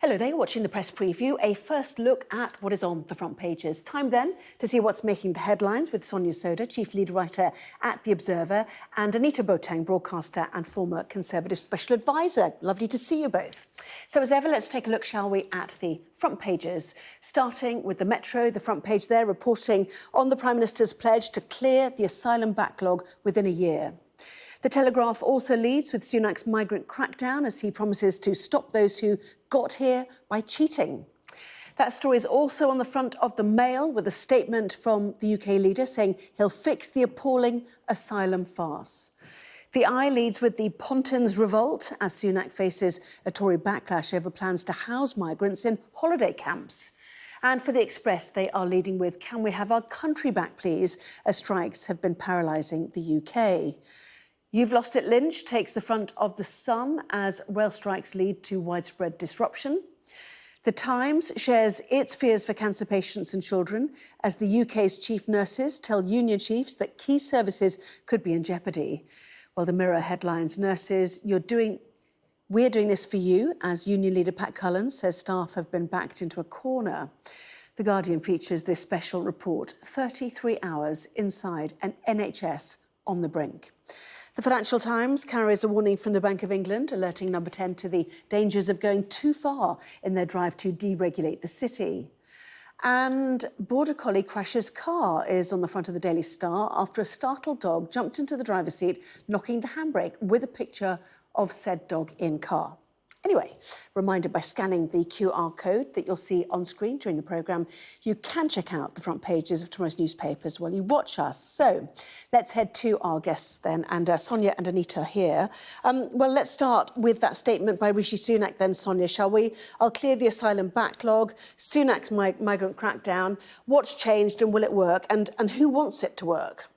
Hello there, you're watching the press preview, a first look at what is on the front pages. Time then to see what's making the headlines with Sonia Soda, chief lead writer at The Observer, and Anita Boateng, broadcaster and former Conservative special advisor. Lovely to see you both. So as ever, let's take a look, shall we, at the front pages. Starting with the Metro, the front page there reporting on the Prime Minister's pledge to clear the asylum backlog within a year. The Telegraph also leads with Sunak's migrant crackdown as he promises to stop those who got here by cheating. That story is also on the front of the Mail with a statement from the UK leader saying he'll fix the appalling asylum farce. The Eye leads with the Pontins revolt as Sunak faces a Tory backlash over plans to house migrants in holiday camps. And for the Express, they are leading with "Can we have our country back, please?" as strikes have been paralysing the UK. You've Lost It Lynch takes the front of the Sun as rail strikes lead to widespread disruption. The Times shares its fears for cancer patients and children as the UK's chief nurses tell union chiefs that key services could be in jeopardy. Well, the Mirror headlines, "Nurses, we're doing this for you," as union leader Pat Cullen says staff have been backed into a corner. The Guardian features this special report, 33 hours inside an NHS on the brink. The Financial Times carries a warning from the Bank of England, alerting Number 10 to the dangers of going too far in their drive to deregulate the city. And Border Collie crashes car is on the front of the Daily Star after a startled dog jumped into the driver's seat, knocking the handbrake with a picture of said dog in car. Anyway, reminded by scanning the QR code that you'll see on screen during the programme, you can check out the front pages of tomorrow's newspapers while you watch us. So let's head to our guests then, and Sonia and Anita are here. Well, let's start with that statement by Rishi Sunak then, Sonia, shall we? "I'll clear the asylum backlog," Sunak's migrant crackdown. What's changed and will it work? And who wants it to work?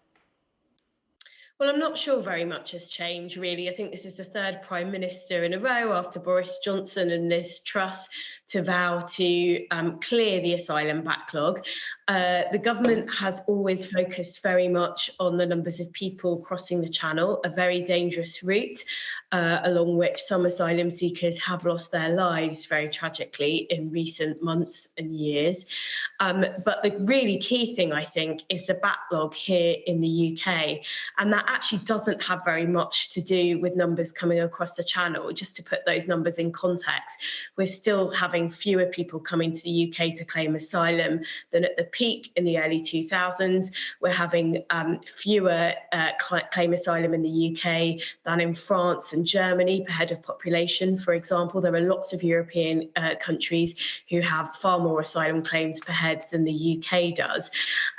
Well, I'm not sure very much has changed, really. I think this is the third Prime Minister in a row after Boris Johnson and Liz Truss to vow to clear the asylum backlog. The government has always focused very much on the numbers of people crossing the Channel, a very dangerous route, along which some asylum seekers have lost their lives very tragically in recent months and years. But the really key thing, I think, is the backlog here in the UK. And that actually doesn't have very much to do with numbers coming across the Channel. Just to put those numbers in context, we're still having fewer people coming to the UK to claim asylum than at the peak in the early 2000s. We're having fewer claim asylum in the UK than in France and Germany per head of population, for example. There are lots of European countries who have far more asylum claims per head than the UK does.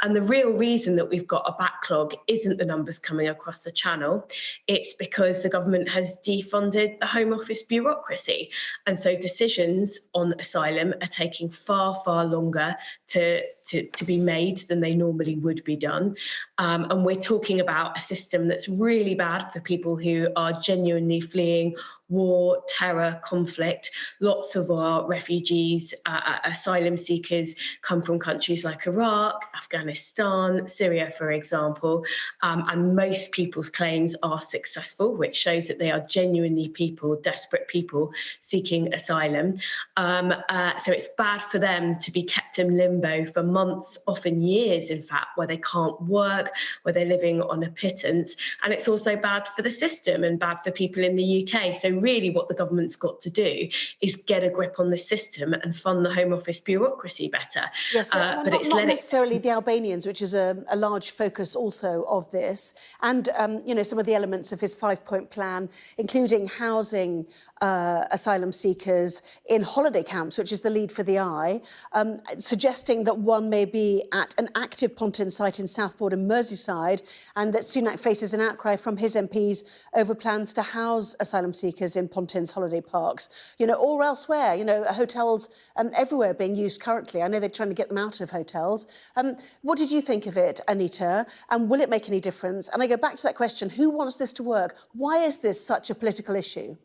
And the real reason that we've got a backlog isn't the numbers coming across the Channel. It's because the government has defunded the Home Office bureaucracy. And so decisions on asylum are taking far, far longer to be made than they normally would be done. And we're talking about a system that's really bad for people who are genuinely fleeing war, terror, conflict. Lots of our refugees, asylum seekers come from countries like Iraq, Afghanistan, Syria, for example. And most people's claims are successful, which shows that they are genuinely people, desperate people seeking asylum. So it's bad for them to be kept in limbo for months, often years, in fact, where they can't work, where they're living on a pittance. And it's also bad for the system and bad for people in the UK. So really what the government's got to do is get a grip on the system and fund the Home Office bureaucracy better. Yes, but not necessarily the Albanians, which is a large focus also of this, and some of the elements of his 5-point plan, including housing asylum seekers in holiday camps, which is the lead for the Eye, suggesting that one may be at an active Pontin site in Southport and Merseyside, and that Sunak faces an outcry from his MPs over plans to house asylum seekers in Pontin's holiday parks, or elsewhere, hotels everywhere being used currently. I know they're trying to get them out of hotels. What did you think of it, Anita? And will it make any difference? And I go back to that question, who wants this to work? Why is this such a political issue?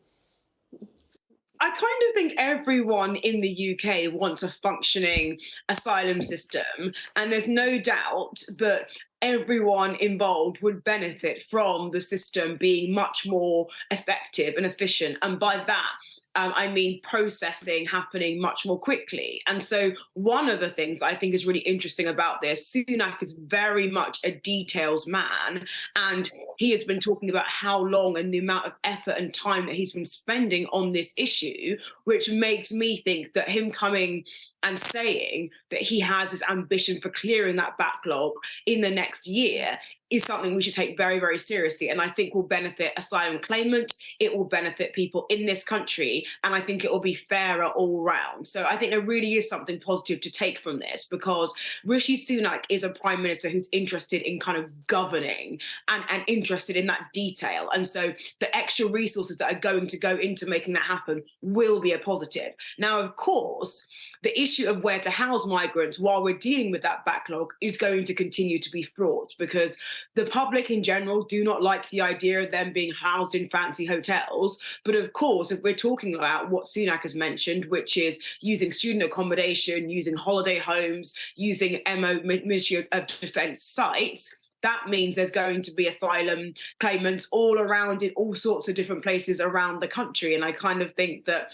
I kind of think everyone in the UK wants a functioning asylum system, and there's no doubt that everyone involved would benefit from the system being much more effective and efficient. And by that, I mean processing happening much more quickly. And so one of the things I think is really interesting about this, Sunak is very much a details man, and he has been talking about how long and the amount of effort and time that he's been spending on this issue, which makes me think that him coming and saying that he has this ambition for clearing that backlog in the next year is something we should take very, very seriously. And I think will benefit asylum claimants. It will benefit people in this country. And I think it will be fairer all round. So I think there really is something positive to take from this, because Rishi Sunak is a prime minister who's interested in kind of governing and interested in that detail. And so the extra resources that are going to go into making that happen will be a positive. Now, of course, the issue of where to house migrants while we're dealing with that backlog is going to continue to be fraught, because the public in general do not like the idea of them being housed in fancy hotels. But of course, if we're talking about what Sunak has mentioned, which is using student accommodation, using holiday homes, using Ministry of Defence sites, that means there's going to be asylum claimants all around in all sorts of different places around the country. And I kind of think that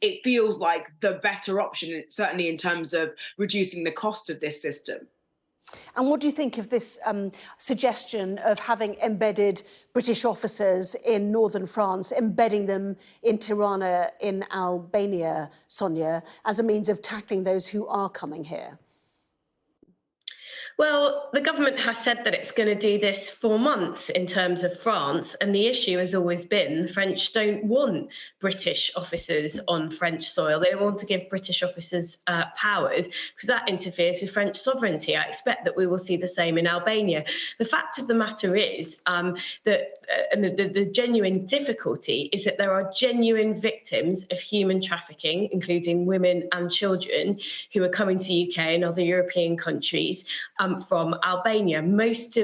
it feels like the better option, certainly in terms of reducing the cost of this system. And what do you think of this suggestion of having embedded British officers in northern France, embedding them in Tirana in Albania, Sonia, as a means of tackling those who are coming here? Well, the government has said that it's going to do this for months in terms of France, and the issue has always been the French don't want British officers on French soil. They don't want to give British officers powers, because that interferes with French sovereignty. I expect that we will see the same in Albania. The fact of the matter is that the genuine difficulty is that there are genuine victims of human trafficking, including women and children, who are coming to the UK and other European countries from Albania. Most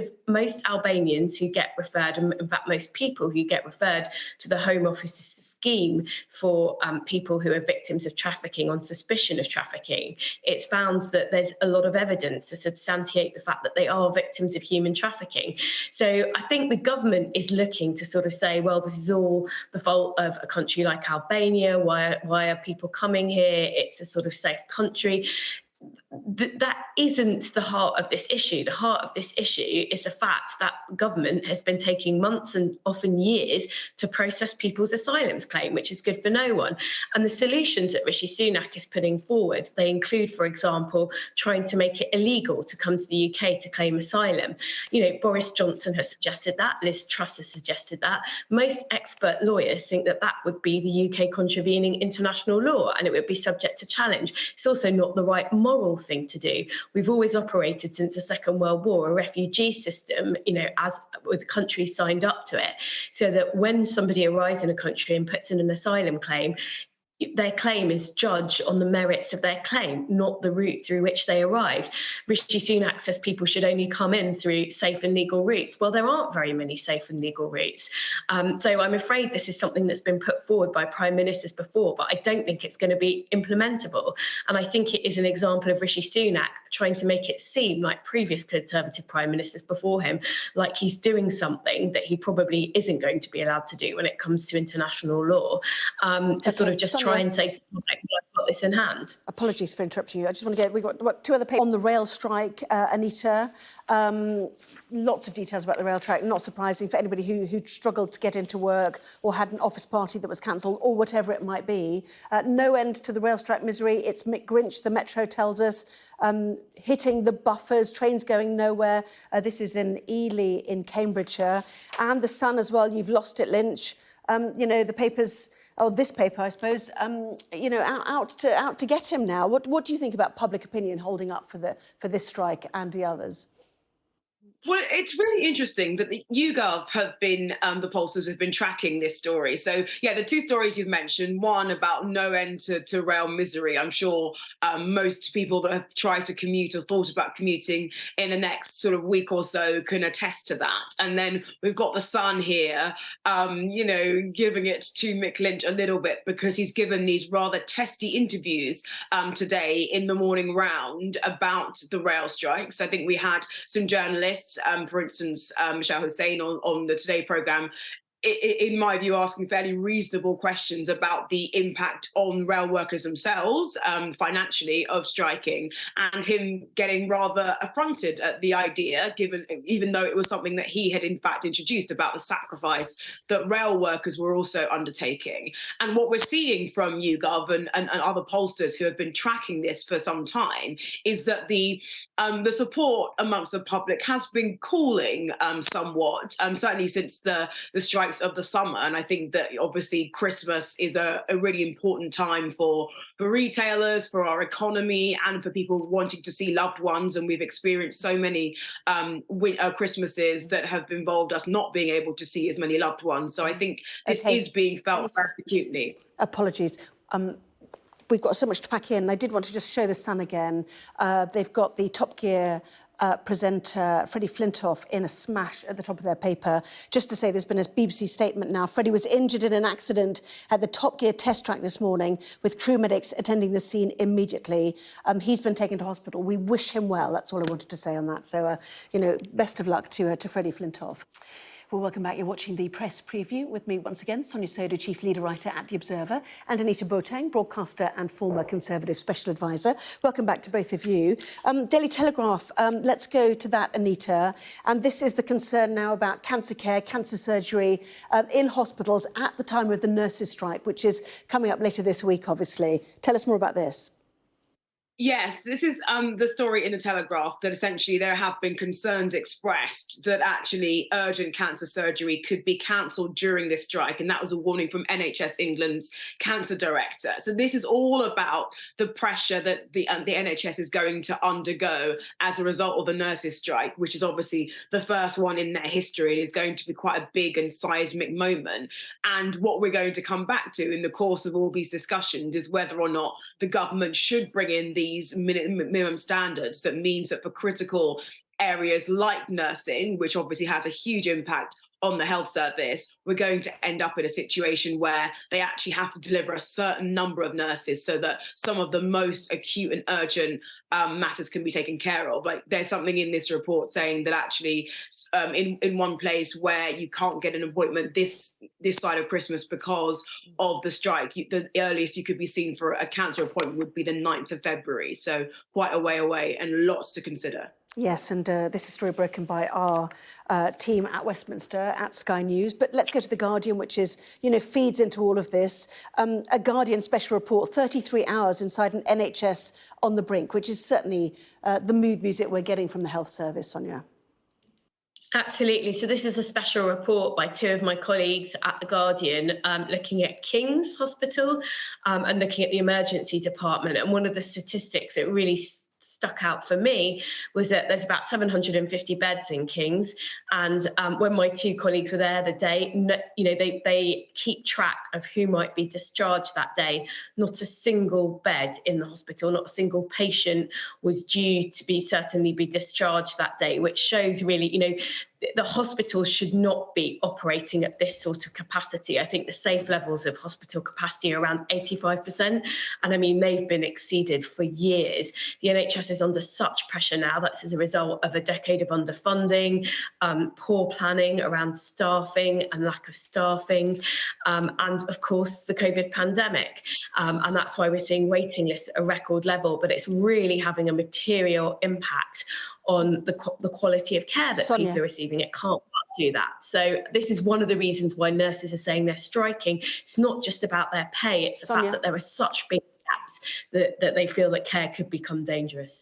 Albanians who get referred, and in fact most people who get referred to the Home Office's scheme for people who are victims of trafficking on suspicion of trafficking, it's found that there's a lot of evidence to substantiate the fact that they are victims of human trafficking. So I think the government is looking to sort of say, well, this is all the fault of a country like Albania. Why are people coming here? It's a sort of safe country. That isn't the heart of this issue. The heart of this issue is the fact that government has been taking months and often years to process people's asylum claim, which is good for no one. And the solutions that Rishi Sunak is putting forward, they include, for example, trying to make it illegal to come to the UK to claim asylum. You know, Boris Johnson has suggested that, Liz Truss has suggested that. Most expert lawyers think that that would be the UK contravening international law and it would be subject to challenge. It's also not the right moral thing to do. We've always operated since the Second World War a refugee system, you know, as with countries signed up to it, so that when somebody arrives in a country and puts in an asylum claim, their claim is judged on the merits of their claim, not the route through which they arrived. Rishi Sunak says people should only come in through safe and legal routes. Well, there aren't very many safe and legal routes. So I'm afraid this is something that's been put forward by prime ministers before, but I don't think it's going to be implementable. And I think it is an example of Rishi Sunak trying to make it seem like previous Conservative prime ministers before him, like he's doing something that he probably isn't going to be allowed to do when it comes to international law, sort of just try and say to the public, I've got this in hand. Apologies for interrupting you. I just want to we've got two other papers on the rail strike, Anita. Lots of details about the rail strike, not surprising for anybody who struggled to get into work or had an office party that was cancelled or whatever it might be. No end to the rail strike misery. It's Mick Grinch, the Metro tells us, hitting the buffers, trains going nowhere. This is in Ely in Cambridgeshire. And The Sun as well, you've lost it, Lynch. You know, the papers... Oh, this paper, I suppose, you know, out to get him now. What do you think about public opinion holding up for this strike and the others? Well, it's really interesting that the YouGov have been, the pollsters have been tracking this story. So, yeah, the two stories you've mentioned, one about no end to rail misery. I'm sure most people that have tried to commute or thought about commuting in the next sort of week or so can attest to that. And then we've got The Sun here, you know, giving it to Mick Lynch a little bit because he's given these rather testy interviews today in the morning round about the rail strikes. I think we had some journalists, for instance, Michelle Hussein on the Today programme, in my view, asking fairly reasonable questions about the impact on rail workers themselves, financially, of striking, and him getting rather affronted at the idea, even though it was something that he had in fact introduced, about the sacrifice that rail workers were also undertaking. And what we're seeing from YouGov and other pollsters who have been tracking this for some time is that the support amongst the public has been cooling somewhat, certainly since the strike of the summer. And I think that obviously Christmas is a really important time for retailers, for our economy, and for people wanting to see loved ones. And we've experienced so many Christmases that have involved us not being able to see as many loved ones. So I think this is being felt very acutely. Apologies. We've got so much to pack in. I did want to just show the Sun again. They've got the Top Gear presenter Freddie Flintoff in a smash at the top of their paper. Just to say, there's been a BBC statement now. Freddie was injured in an accident at the Top Gear test track this morning, with crew medics attending the scene immediately. He's been taken to hospital. We wish him well. That's all I wanted to say on that. So, best of luck to Freddie Flintoff. Well, welcome back. You're watching the press preview with me once again, Sonia Soda, Chief Leader Writer at The Observer, and Anita Boateng, broadcaster and former Conservative Special Advisor. Welcome back to both of you. Daily Telegraph, let's go to that, Anita. And this is the concern now about cancer care, cancer surgery in hospitals at the time of the nurses' strike, which is coming up later this week, obviously. Tell us more about this. Yes, this is the story in the Telegraph, that essentially there have been concerns expressed that actually urgent cancer surgery could be cancelled during this strike. And that was a warning from NHS England's cancer director. So this is all about the pressure that the NHS is going to undergo as a result of the nurses' strike, which is obviously the first one in their history. It is going to be quite a big and seismic moment. And what we're going to come back to in the course of all these discussions is whether or not the government should bring in these minimum standards. That means that for critical areas like nursing, which obviously has a huge impact on the health service, we're going to end up in a situation where they actually have to deliver a certain number of nurses so that some of the most acute and urgent matters can be taken care of. Like, there's something in this report saying that actually in one place where you can't get an appointment this side of Christmas because of the strike, the earliest you could be seen for a cancer appointment would be the 9th of February. So quite a way away and lots to consider. Yes, and this is a story broken by our team at Westminster, at Sky News. But let's go to The Guardian, which is, feeds into all of this. A Guardian special report, 33 hours inside an NHS on the brink, which is certainly the mood music we're getting from the health service, Sonia. Absolutely. So this is a special report by two of my colleagues at The Guardian, looking at King's Hospital and looking at the emergency department. And one of the statistics that really stuck out for me was that there's about 750 beds in King's, and when my two colleagues were there the day, they keep track of who might be discharged that day. Not a single bed in the hospital, not a single patient was due to be discharged that day, which shows really, the hospitals should not be operating at this sort of capacity. I think the safe levels of hospital capacity are around 85%. And I mean, they've been exceeded for years. The NHS is under such pressure now. That's as a result of a decade of underfunding, poor planning around staffing and lack of staffing, and of course, the COVID pandemic. And that's why we're seeing waiting lists at a record level, but it's really having a material impact on the quality of care that people are receiving. It can't do that. So this is one of the reasons why nurses are saying they're striking. It's not just about their pay, it's the fact that there are such big gaps that they feel that care could become dangerous.